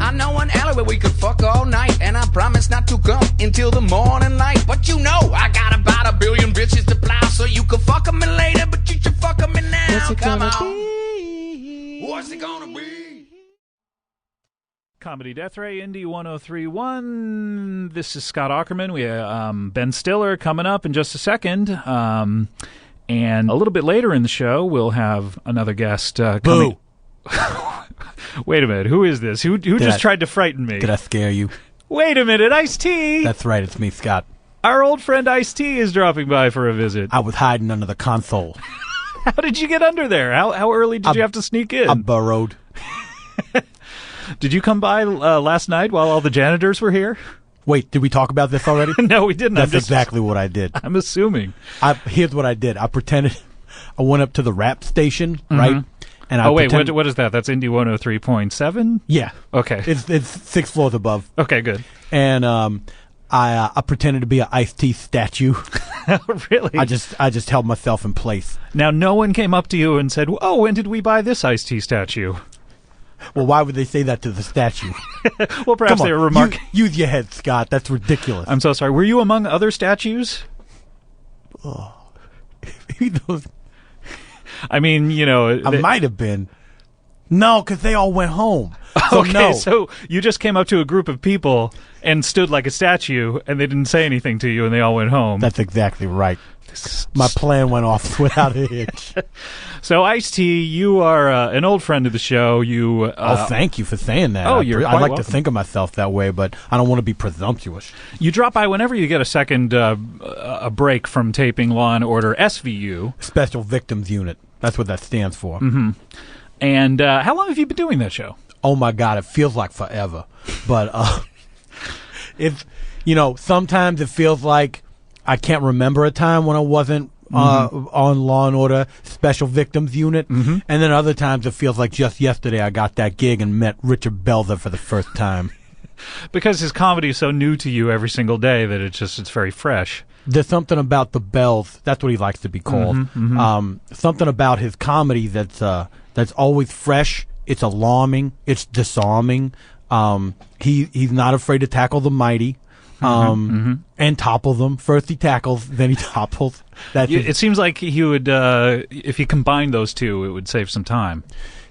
I know an alley where we could fuck all night, and I promise not to come until the morning light. But you know I got about 1 billion bitches to plow, so you can fuck them in later, but you should fuck them in now. What's it Come gonna on. be? What's it gonna be? Comedy Death Ray, Indy 103.1. This is Scott Aukerman. We have Ben Stiller coming up in just a second. And a little bit later in the show, we'll have another guest coming. Wait a minute. Who is this? Who just tried to frighten me? Did I scare you? Wait a minute. Ice-T. That's right. It's me, Scott. Our old friend Ice-T is dropping by for a visit. I was hiding under the console. How did you get under there? How early did you have to sneak in? I burrowed. Did you come by last night while all the janitors were here? Wait, did we talk about this already? No, we didn't. That's exactly what I did. I'm assuming. Here's what I did. I pretended I went up to the rap station, right? And I wait, what is that? That's Indy 103.7? Yeah. Okay. It's 6 floors above. Okay, good. And I pretended to be an Ice-T statue. Really? I just held myself in place. Now, no one came up to you and said, "Oh, when did we buy this Ice-T statue?" Well, why would they say that to the statue? Well, perhaps they were remarking. Use your head, Scott. That's ridiculous. I'm so sorry. Were you among other statues? Oh. I mean, you know. I might have been. No, because they all went home. So Okay, no. so you just came up to a group of people and stood like a statue, and they didn't say anything to you, and they all went home. That's exactly right. My plan went off without a hitch. So, Ice-T, you are an old friend of the show. You. Thank you for saying that. Oh, you're I quite like welcome. to think of myself that way, but I don't want to be presumptuous. You drop by whenever you get a second a break from taping Law and Order SVU. Special Victims Unit. That's what that stands for. Mm-hmm. And how long have you been doing that show? Oh my God, it feels like forever. But sometimes it feels like I can't remember a time when I wasn't on Law and Order Special Victims Unit, and then other times it feels like just yesterday I got that gig and met Richard Belzer for the first time. Because his comedy is so new to you every single day that it's very fresh. There's something about the bells. That's what he likes to be called. Something about his comedy that's always fresh. It's alarming. It's disarming. He's not afraid to tackle the mighty. And topple them. First he tackles, then he topples. It seems like he would, if he combined those two, it would save some time.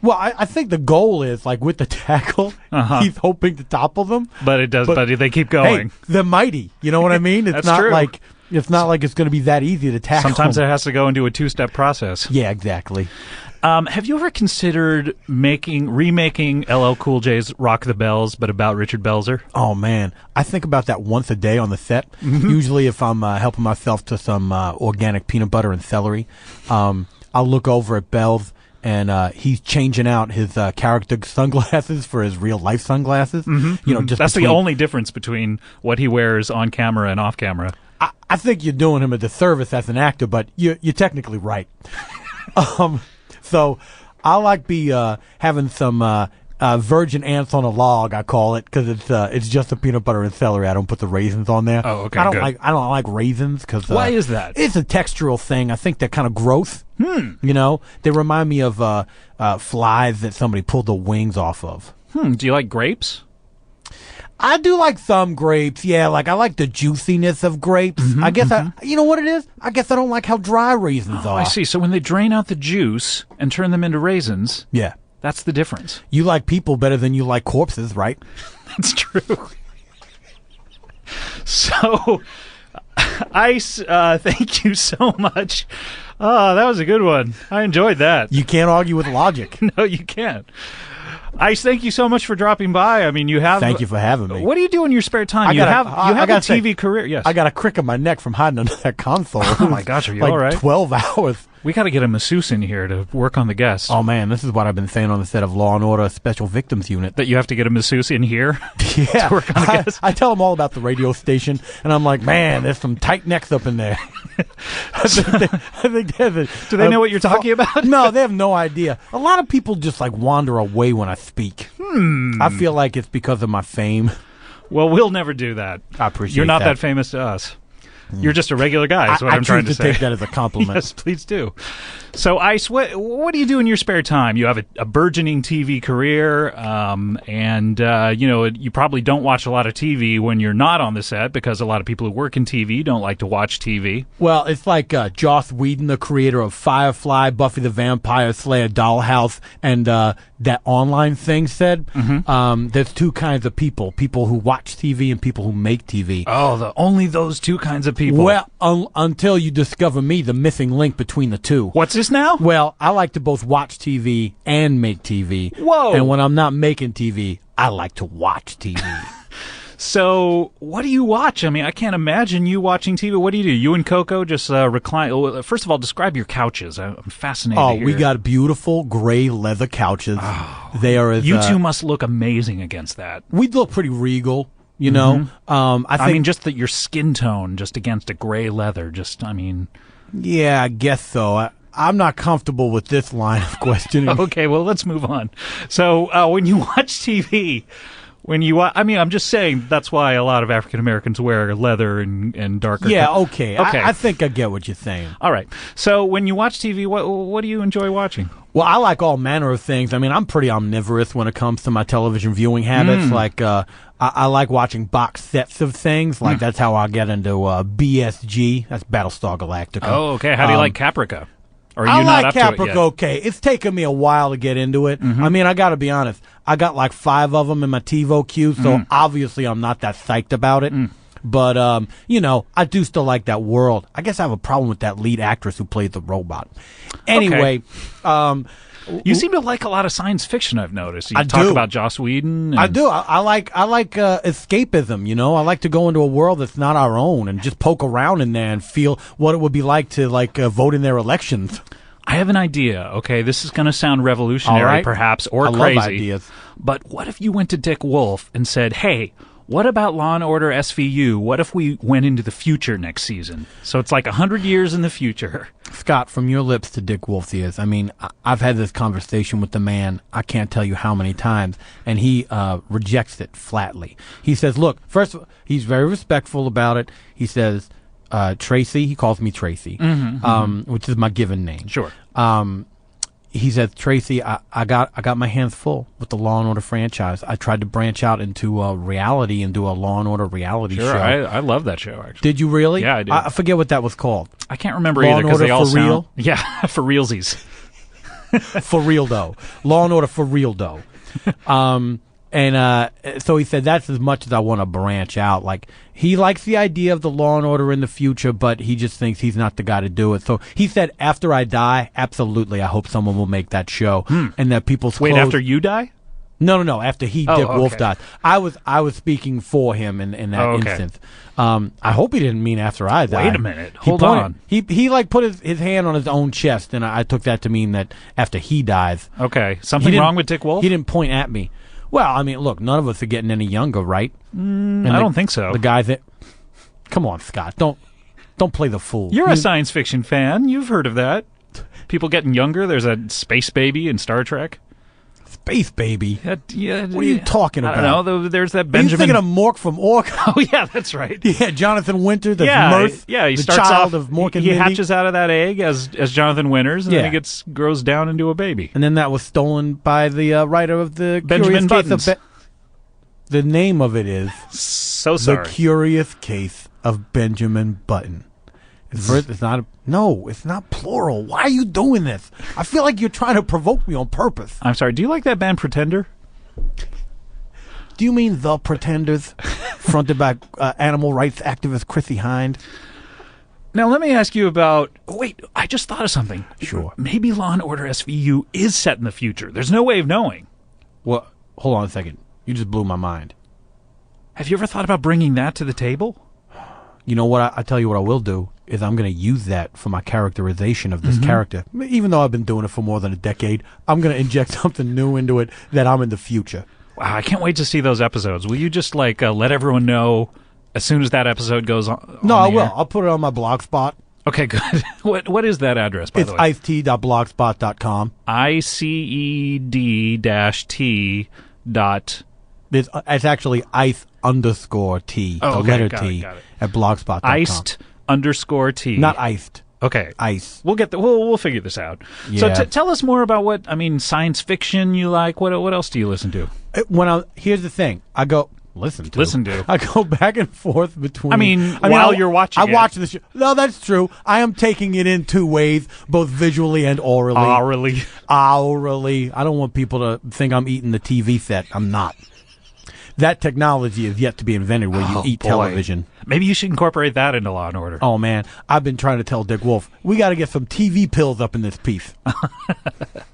Well, I think the goal is, like, with the tackle, he's hoping to topple them. But it does. But they keep going. Hey, they're mighty. You know what I mean? It's not true. like it's going to be that easy to tackle. Sometimes it has to go into a two-step process. Yeah, exactly. Have you ever considered remaking LL Cool J's "Rock the Bells" but about Richard Belzer? Oh man, I think about that once a day on the set. Usually, if I'm helping myself to some organic peanut butter and celery, I'll look over at Belz, and he's changing out his character sunglasses for his real life sunglasses. That's the only difference between what he wears on camera and off camera. I think you're doing him a disservice as an actor, but you're technically right. So I like having some virgin ants on a log. I call it because it's just a peanut butter and celery. I don't put the raisins on there. Oh, okay. I don't like raisins because why is that? It's a textural thing. I think they're kind of gross. They remind me of flies that somebody pulled the wings off of. Do you like grapes? I do like some grapes, yeah. Like I like the juiciness of grapes. I guess you know what it is? I guess I don't like how dry raisins are. I see. So when they drain out the juice and turn them into raisins, yeah, that's the difference. You like people better than you like corpses, right? That's true. So, Ice, thank you so much. Oh, that was a good one. I enjoyed that. You can't argue with logic. No, you can't. Ice, thank you so much for dropping by. I mean, you have... Thank you for having me. What do you do in your spare time? You have a TV career. Yes. I got a crick in my neck from hiding under that console. Oh, my gosh. Are you like all right? 12 hours. We got to get a masseuse in here to work on the guests. Oh, man. This is what I've been saying on the set of Law and Order Special Victims Unit. That you have to get a masseuse in here yeah. to work on the guests? I tell them all about the radio station, and I'm like, man, there's some tight necks up in there. I think do they know what you're talking about? No, they have no idea. A lot of people just like wander away when I speak. I feel like it's because of my fame. Well, we'll never do that. I appreciate You're not that famous to us. You're just a regular guy, is what I'm trying to say. I choose to take that as a compliment. Yes, please do. So, Ice, what do you do in your spare time? You have a burgeoning TV career, and you probably don't watch a lot of TV when you're not on the set, because a lot of people who work in TV don't like to watch TV. Well, it's like Joss Whedon, the creator of Firefly, Buffy the Vampire Slayer, Dollhouse, and that online thing said. There's two kinds of people who watch TV and people who make TV. Oh, only those two kinds of people. Well, until you discover me, the missing link between the two. What's this now? Well, I like to both watch TV and make TV. Whoa. And when I'm not making TV, I like to watch TV. So, what do you watch? I mean, I can't imagine you watching TV. What do? You and Coco just recline? First of all, describe your couches. I'm fascinated. Oh, we got beautiful gray leather couches. Oh, they are. You two must look amazing against that. We look pretty regal. You know, I mean, just that your skin tone, just against a gray leather, Yeah, I guess so. I'm not comfortable with this line of questioning. Okay, well, let's move on. So, when you watch TV, I'm just saying that's why a lot of African Americans wear leather and darker. Yeah, okay. Okay. I think I get what you're saying. All right. So, when you watch TV, what do you enjoy watching? Well, I like all manner of things. I mean, I'm pretty omnivorous when it comes to my television viewing habits. Like, I like watching box sets of things. Like, that's how I get into BSG. That's Battlestar Galactica. Oh, okay. How do you like Caprica? Or are you I not like up to it Caprica yet? okay. It's taken me a while to get into it. I mean, I got to be honest. I got like 5 of them in my TiVo queue, so obviously I'm not that psyched about it. But, I do still like that world. I guess I have a problem with that lead actress who plays the robot. Anyway, you seem to like a lot of science fiction, I've noticed. You talk about Joss Whedon. I do. I like escapism, I like to go into a world that's not our own and just poke around in there and feel what it would be like to vote in their elections. I have an idea, okay? This is going to sound revolutionary, perhaps, or I crazy. love ideas. But what if you went to Dick Wolf and said, hey, what about Law & Order SVU? What if we went into the future next season? So it's like 100 years in the future. Scott, from your lips to Dick Wolf's ears, I mean, I've had this conversation with the man, I can't tell you how many times, and he rejects it flatly. He says, look, first of all, he's very respectful about it. He says, Tracy, he calls me Tracy, which is my given name. Sure. He says, Tracy, I got my hands full with the Law & Order franchise. I tried to branch out into reality and do a Law & Order reality show. I love that show, actually. Did you really? Yeah, I did. I forget what that was called. I can't remember Law either because they all for real? sound... Yeah, for realsies. For real, though. Law & Order for real, though. So he said, that's as much as I want to branch out. Like, he likes the idea of the Law and Order in the future, but he just thinks he's not the guy to do it. So he said, after I die, absolutely, I hope someone will make that show. And that people's Wait, after you die? No, after Dick Wolf died. I was speaking for him in that instance. I hope he didn't mean after I died. Wait a minute. Hold on. He like put his hand on his own chest, and I took that to mean that after he dies. Okay. Something wrong with Dick Wolf? He didn't point at me. Well, I mean, look, none of us are getting any younger, right? I don't think so. The guy that... Come on, Scott. Don't play the fool. You're a science fiction fan. You've heard of that. People getting younger. There's a space baby in Star Trek. Space baby? Yeah, what are you talking about? I don't know. There's that Are Benjamin... you thinking of Mork from Ork? Oh, yeah, that's right. Yeah, Jonathan Winter, the Mirth, he the starts child off, of Mork and He Mindy. hatches out of that egg as Jonathan Winters, and then he grows down into a baby. And then that was stolen by the writer of the Benjamin Curious Case Buttons. The name of it is So sorry. The Curious Case of Benjamin Button. It's not plural. Why are you doing this? I feel like you're trying to provoke me on purpose. I'm sorry. Do you like that band Pretender? Do you mean The Pretenders, fronted by animal rights activist Chrissy Hind? Now, let me ask you about... Wait, I just thought of something. Sure. Maybe Law & Order SVU is set in the future. There's no way of knowing. Well, hold on a second. You just blew my mind. Have you ever thought about bringing that to the table? You know what? I tell you what I will do is I'm going to use that for my characterization of this character. Even though I've been doing it for more than a decade, I'm going to inject something new into it that I'm in the future. Wow, I can't wait to see those episodes. Will you just let everyone know as soon as that episode goes on? No, I will. I'll put it on my blog spot. Okay, good. What is that address, by the way? It's iced.blogspot.com. ICED-T. It's actually ice_T, the letter T, got it. at blogspot.com. Iced_T _T. Not iced. Okay. Ice. We'll figure this out. Yeah. So tell us more about what, science fiction you like. What else do you listen to? Here's the thing. I go listen to. I go back and forth between. While you're watching I watch the show. No, that's true. I am taking it in two ways, both visually and orally. Orally. I don't want people to think I'm eating the TV set. I'm not. That technology is yet to be invented where you eat television. Maybe you should incorporate that into Law & Order. Oh, man. I've been trying to tell Dick Wolf, we got to get some TV pills up in this piece.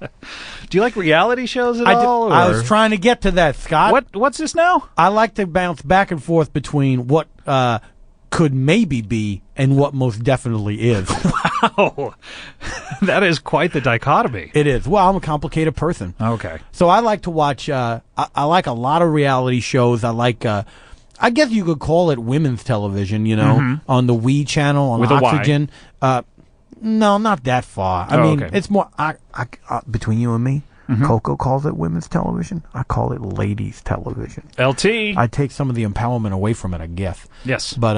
Do you like reality shows at all? I was trying to get to that, Scott. What's this now? I like to bounce back and forth between what could maybe be and what most definitely is. Wow. That is quite the dichotomy. It is. Well, I'm a complicated person. Okay. So I like to watch, I like a lot of reality shows. I like, I guess you could call it women's television, on the WE channel, on With Oxygen. No, not that far. I mean, okay. it's more, between you and me, Coco calls it women's television. I call it ladies' television. LT. I take some of the empowerment away from it, I guess. Yes. But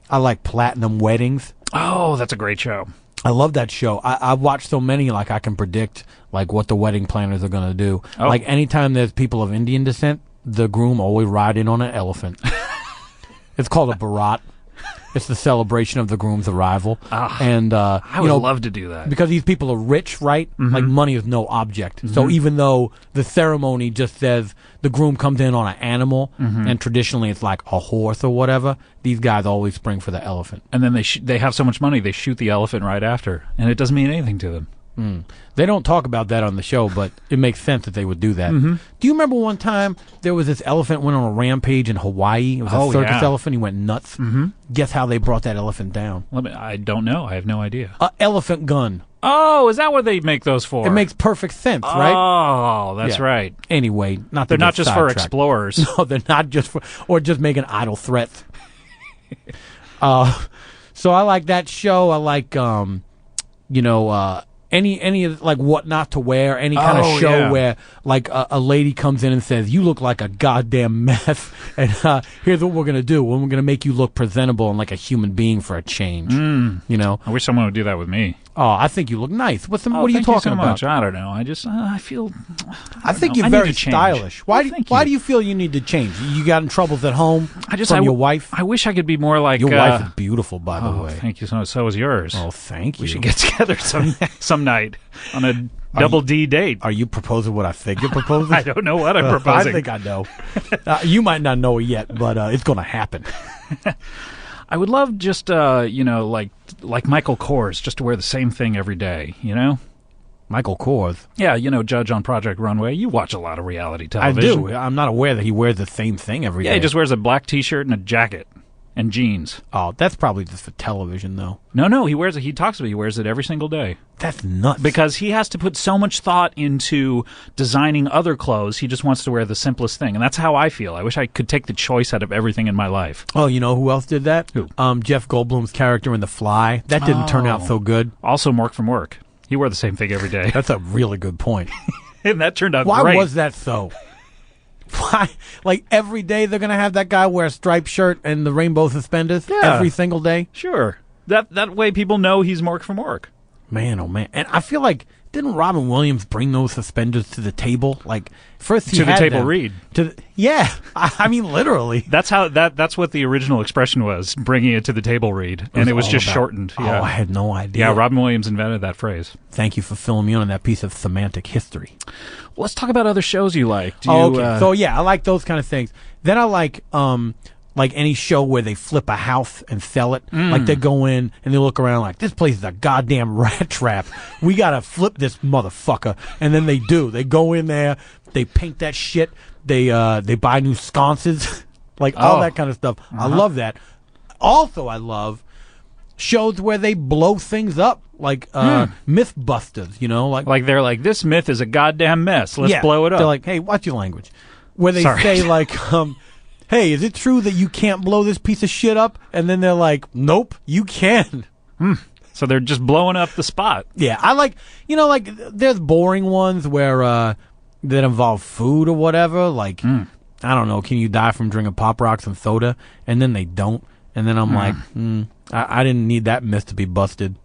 I like Platinum Weddings. Oh, that's a great show. I love that show. I've watched so many, like I can predict like what the wedding planners are going to do. Oh. Like anytime there's people of Indian descent, the groom always ride in on an elephant. It's called a barat. It's the celebration of the groom's arrival. And I would love to do that. Because these people are rich, right? Like money is no object. So even though the ceremony just says the groom comes in on an animal, and traditionally it's like a horse or whatever, these guys always spring for the elephant. And then they have so much money, they shoot the elephant right after, and it doesn't mean anything to them. They don't talk about that on the show, but it makes sense that they would do that. Do you remember one time there was this elephant went on a rampage in Hawaii? It was a circus elephant. He went nuts. Guess how they brought that elephant down? I don't know. I have no idea. An elephant gun. Oh, is that what they make those for? It makes perfect sense, right? Oh, that's right. Anyway, They're not just for explorers. No, they're not just for, or just making idle threats. So I like that show. I like, any like what not to wear, any kind of show where like a lady comes in and says, you look like a goddamn mess, and here's what we're going to do. We're going to make you look presentable and like a human being for a change. I wish someone would do that with me. Oh, I think you look nice. What are you talking about? Much. I don't know. I just, I feel... I think you're very stylish. Why do you feel you need to change? You got in troubles at home from your wife? I wish I could be more like... Your wife is beautiful, by the way. Thank you. So is yours. Oh, thank you. We should get together some night on a double D date. Are you proposing what I think you're proposing? I don't know what I'm proposing. I think I know. You might not know it yet, but it's going to happen. I would love just, like Michael Kors, just to wear the same thing every day, Michael Kors? Yeah, judge on Project Runway. You watch a lot of reality television. I do. I'm not aware that he wears the same thing every day. Yeah, he just wears a black T-shirt and a jacket and jeans. Oh, that's probably just for television, though. No, he wears it. He talks about it. He wears it every single day. That's nuts. Because he has to put so much thought into designing other clothes. He just wants to wear the simplest thing. And that's how I feel. I wish I could take the choice out of everything in my life. Oh, you know who else did that? Who? Jeff Goldblum's character in The Fly. That didn't turn out so good. Also, Mork from Work. He wore the same thing every day. That's a really good point. And that turned out great. Why was that so? Why? Like every day they're going to have that guy wear a striped shirt and the rainbow suspenders? Yeah. Every single day? Sure. That way people know he's Mork from Work. Man, oh man. And I feel like, didn't Robin Williams bring those suspenders to the table? Like, first he had to the table them, read. Yeah. I mean, literally. That's how that's what the original expression was, bringing it to the table read. And it was just shortened. Yeah. Oh, I had no idea. Yeah, Robin Williams invented that phrase. Thank you for filling me in on that piece of semantic history. Well, let's talk about other shows you like. Okay. So, yeah, I like those kind of things. Then I like any show where they flip a house and sell it. Like they go in and they look around like, this place is a goddamn rat trap. We got to flip this motherfucker. And then they do. They go in there. They paint that shit. They buy new sconces. Like all that kind of stuff. I love that. Also, I love shows where they blow things up. Like Mythbusters, Like they're like, this myth is a goddamn mess. Let's blow it up. They're like, hey, watch your language. Where they say like... hey, is it true that you can't blow this piece of shit up? And then they're like, nope, you can. So they're just blowing up the spot. Yeah, I like, there's boring ones where that involve food or whatever. Like, I don't know, can you die from drinking Pop Rocks and soda? And then they don't. And then I'm like, I didn't need that myth to be busted.